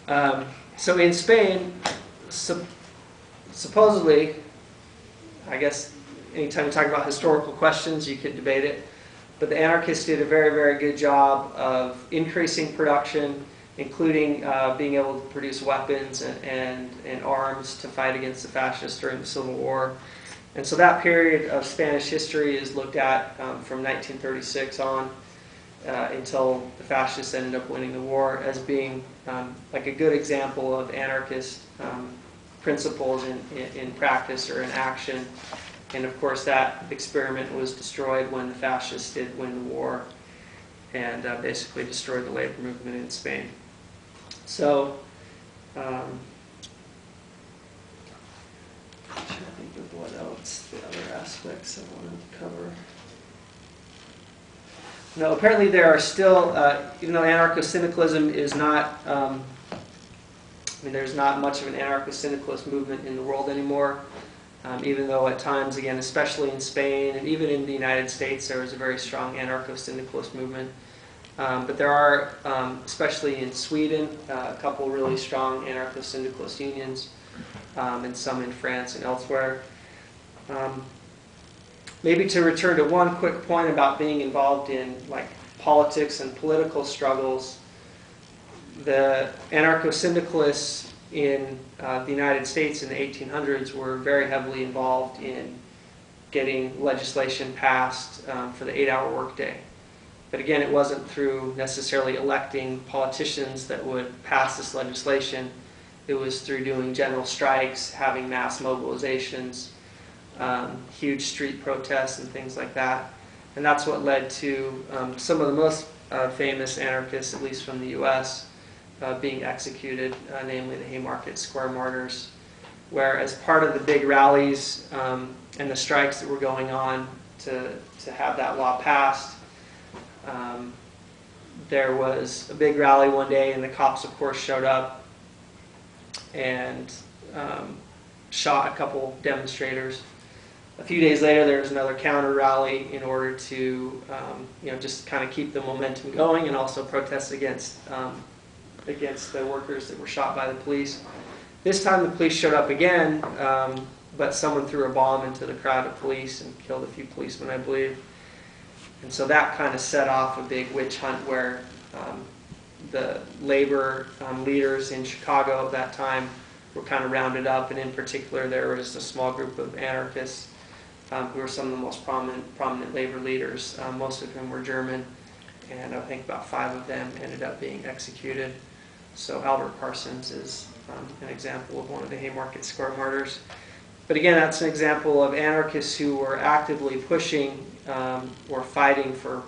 So in Spain, supposedly, I guess anytime you talk about historical questions, you could debate it, but the anarchists did a very, very good job of increasing production, including being able to produce weapons and arms to fight against the fascists during the Civil War. And so that period of Spanish history is looked at from 1936 on until the fascists ended up winning the war as being like a good example of anarchist principles in practice or in action. And of course that experiment was destroyed when the fascists did win the war and basically destroyed the labor movement in Spain. So, I'm trying to think of what else, the other aspects I want to cover. No, apparently there are still, even though Anarcho-Syndicalism is not, I mean, there's not much of an Anarcho-Syndicalist movement in the world anymore, even though at times, again, especially in Spain and even in the United States, there was a very strong Anarcho-Syndicalist movement. But there are, especially in Sweden, a couple really strong Anarcho-Syndicalist unions, and some in France and elsewhere. Maybe to return to one quick point about being involved in like politics and political struggles, the Anarcho-Syndicalists in the United States in the 1800s were very heavily involved in getting legislation passed for the 8-hour workday. But again, it wasn't through necessarily electing politicians that would pass this legislation. It was through doing general strikes, having mass mobilizations, huge street protests and things like that. And that's what led to some of the most famous anarchists, at least from the US, being executed, namely the Haymarket Square Martyrs, where as part of the big rallies and the strikes that were going on to have that law passed, there was a big rally one day and the cops of course showed up and shot a couple demonstrators. A few days later there was another counter rally in order to just kind of keep the momentum going and also protest against the workers that were shot by the police. This time the police showed up again, but someone threw a bomb into the crowd of police and killed a few policemen, I believe. And so that kind of set off a big witch hunt where the labor leaders in Chicago at that time were kind of rounded up, and in particular there was a small group of anarchists who were some of the most prominent labor leaders, most of whom were German, and I think about 5 of them ended up being executed. So Albert Parsons is an example of one of the Haymarket Square Martyrs. But again, that's an example of anarchists who were actively pushing or fighting for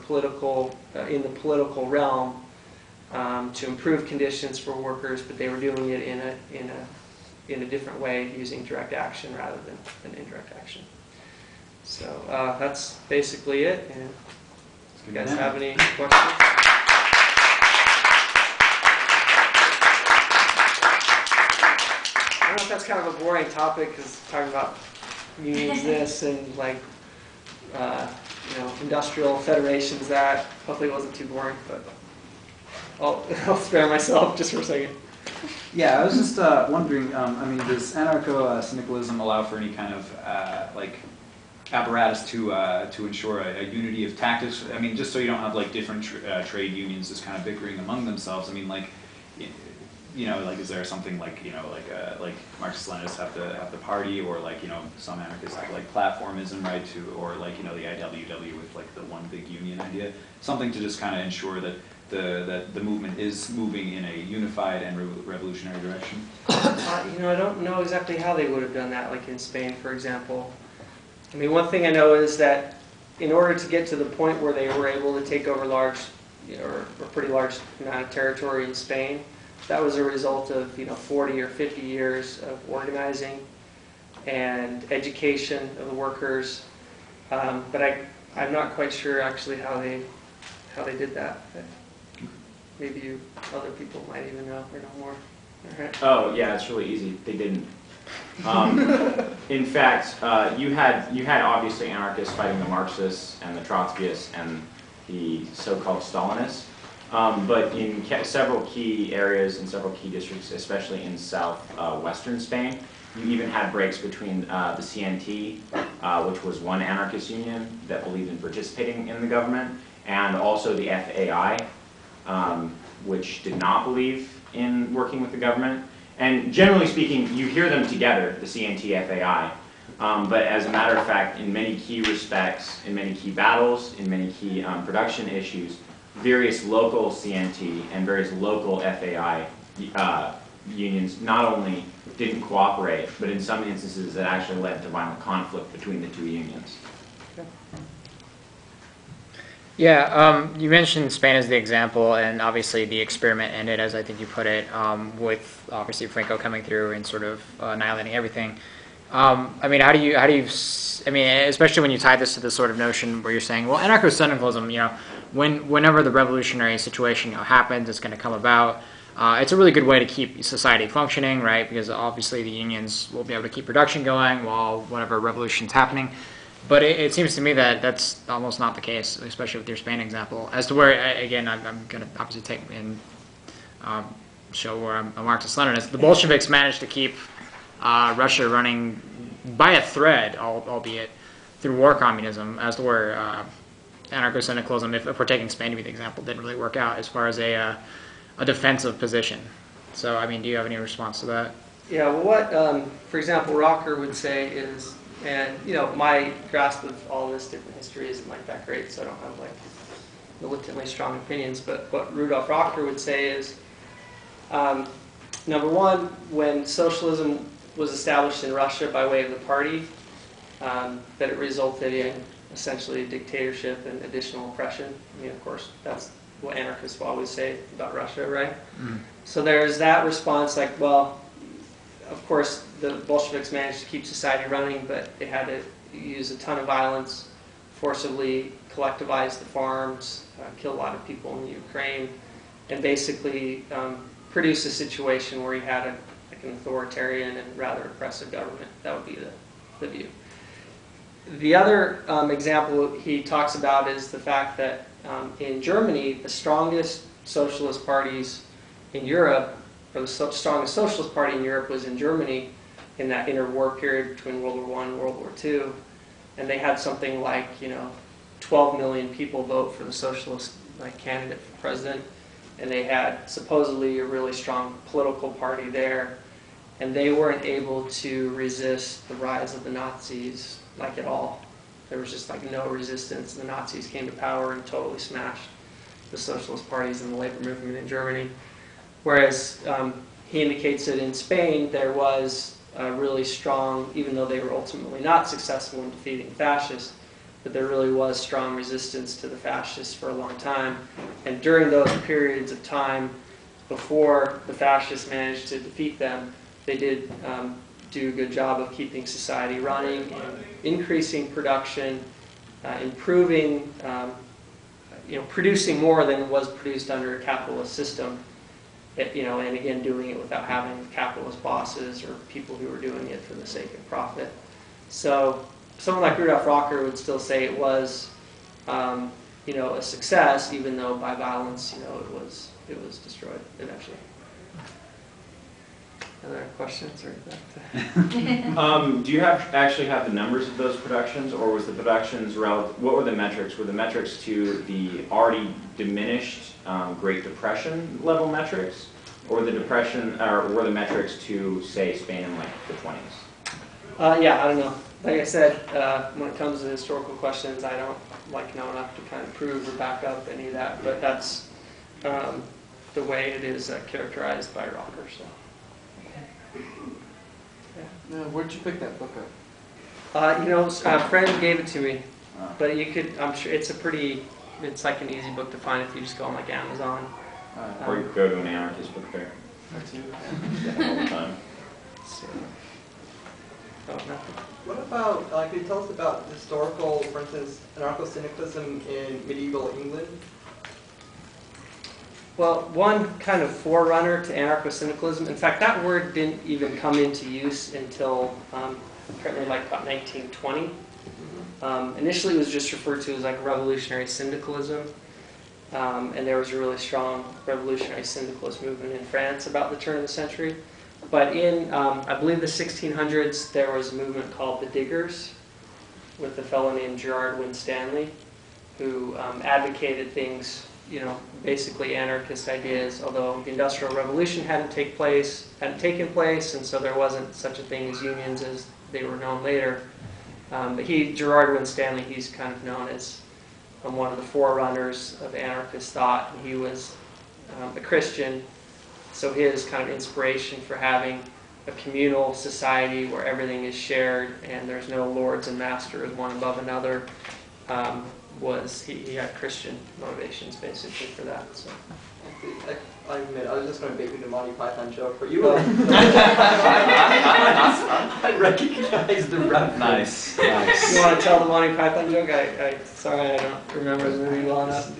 in the political realm to improve conditions for workers, but they were doing it in a different way, using direct action rather than indirect action. So that's basically it. And if you guys have any questions? I don't know if that's kind of a boring topic, because talking about unions this and like industrial federations that. Hopefully it wasn't too boring, but I'll spare myself just for a second. Yeah, I was just wondering, I mean, does anarcho-syndicalism allow for any kind of apparatus to ensure a unity of tactics? I mean, just so you don't have like different trade unions just kind of bickering among themselves. I mean, like, like, is there something like, like Marxist-Leninists have the party, or like, some anarchists have like platformism, right? Or like, the IWW with like the one big union idea. Something to just kind of ensure that the movement is moving in a unified and revolutionary direction. I don't know exactly how they would have done that, like in Spain, for example. I mean, one thing I know is that in order to get to the point where they were able to take over large, or pretty large amount of territory in Spain, that was a result of 40 or 50 years of organizing and education of the workers. But I'm not quite sure actually how they did that. Maybe other people might even know or know more. All right. Oh yeah, it's really easy. They didn't. In fact, you had obviously anarchists fighting the Marxists and the Trotskyists and the so-called Stalinists, But in several key areas and several key districts, especially in southwestern Spain, you even had breaks between the CNT, which was one anarchist union that believed in participating in the government, and also the FAI, which did not believe in working with the government. And generally speaking, you hear them together, the CNT, FAI. But as a matter of fact, in many key respects, in many key battles, in many key production issues, various local CNT and various local FAI unions not only didn't cooperate, but in some instances it actually led to violent conflict between the two unions. Yeah, you mentioned Spain as the example, and obviously the experiment ended, as I think you put it, with obviously Franco coming through and sort of annihilating everything. I mean, how do you, I mean, especially when you tie this to the sort of notion where you're saying, well, anarcho-syndicalism, whenever the revolutionary situation happens, it's going to come about. It's a really good way to keep society functioning, right? Because obviously the unions will be able to keep production going while whatever revolution's happening. But it seems to me that that's almost not the case, especially with your Spain example. As to where, again, I'm going to obviously take and show where I'm a Marxist-Leninist. The Bolsheviks managed to keep Russia running by a thread, albeit through war communism, as to where anarcho-syndicalism, if we're taking Spain to be the example, didn't really work out as far as a defensive position. So, I mean, do you have any response to that? Yeah, well, what, for example, Rocker would say is, and, my grasp of all this different history isn't like that great, so I don't have, like, militantly strong opinions, but what Rudolf Rocker would say is, number one, when socialism was established in Russia by way of the party, that it resulted in essentially dictatorship and additional oppression. I mean, of course, that's what anarchists will always say about Russia, right? Mm. So there's that response, like, well, of course, the Bolsheviks managed to keep society running, but they had to use a ton of violence, forcibly collectivize the farms, kill a lot of people in the Ukraine, and basically produce a situation where you had an authoritarian and rather oppressive government. That would be the view. The other example he talks about is the fact that in Germany, the strongest socialist parties in Europe, or the strongest socialist party in Europe was in Germany in that interwar period between World War I and World War II. And they had something like, 12 million people vote for the socialist candidate for president. And they had supposedly a really strong political party there. And they weren't able to resist the rise of the Nazis at all. There was just no resistance. The Nazis came to power and totally smashed the socialist parties and the labor movement in Germany. Whereas he indicates that in Spain there was a really strong, even though they were ultimately not successful in defeating fascists, but there really was strong resistance to the fascists for a long time. And during those periods of time before the fascists managed to defeat them, they did do a good job of keeping society running, and increasing production, improving, producing more than was produced under a capitalist system. And again, doing it without having capitalist bosses or people who were doing it for the sake of profit. So someone like Rudolf Rocker would still say it was, a success, even though by violence, it was destroyed eventually. Other questions or do you actually have the numbers of those productions, or was the productions what were the metrics? Were the metrics to the already diminished Great Depression level metrics, or the depression, or were the metrics to, say, Spain in the 20s? Yeah, I don't know. Like I said, when it comes to historical questions, I don't know enough to kind of prove or back up any of that. But that's the way it is characterized by Rocker. So. Yeah. Where'd you pick that book up? A friend gave it to me, but you could. I'm sure it's it's like an easy book to find if you just go on Amazon. Or you could go to an anarchist book fair. All the time. So, nothing. What about, can you tell us about historical, for instance, anarcho-syndicalism in medieval England? Well, one kind of forerunner to anarcho-syndicalism, in fact, that word didn't even come into use until apparently about 1920. Initially, it was just referred to as revolutionary syndicalism. And there was a really strong revolutionary syndicalist movement in France about the turn of the century. But in, I believe, the 1600s, there was a movement called the Diggers, with a fellow named Gerard Winstanley, who advocated things, you know, basically anarchist ideas, although the Industrial Revolution hadn't taken place, and so there wasn't such a thing as unions as they were known later. But Gerard Winstanley, he's kind of known as one of the forerunners of anarchist thought. He was a Christian, so his kind of inspiration for having a communal society where everything is shared and there's no lords and masters one above another was he had Christian motivations basically for that. So. I admit, I was just going to bait you the Monty Python joke, but you I recognize the reference. Nice. You want to tell the Monty Python joke? Sorry, I don't remember the movie well enough.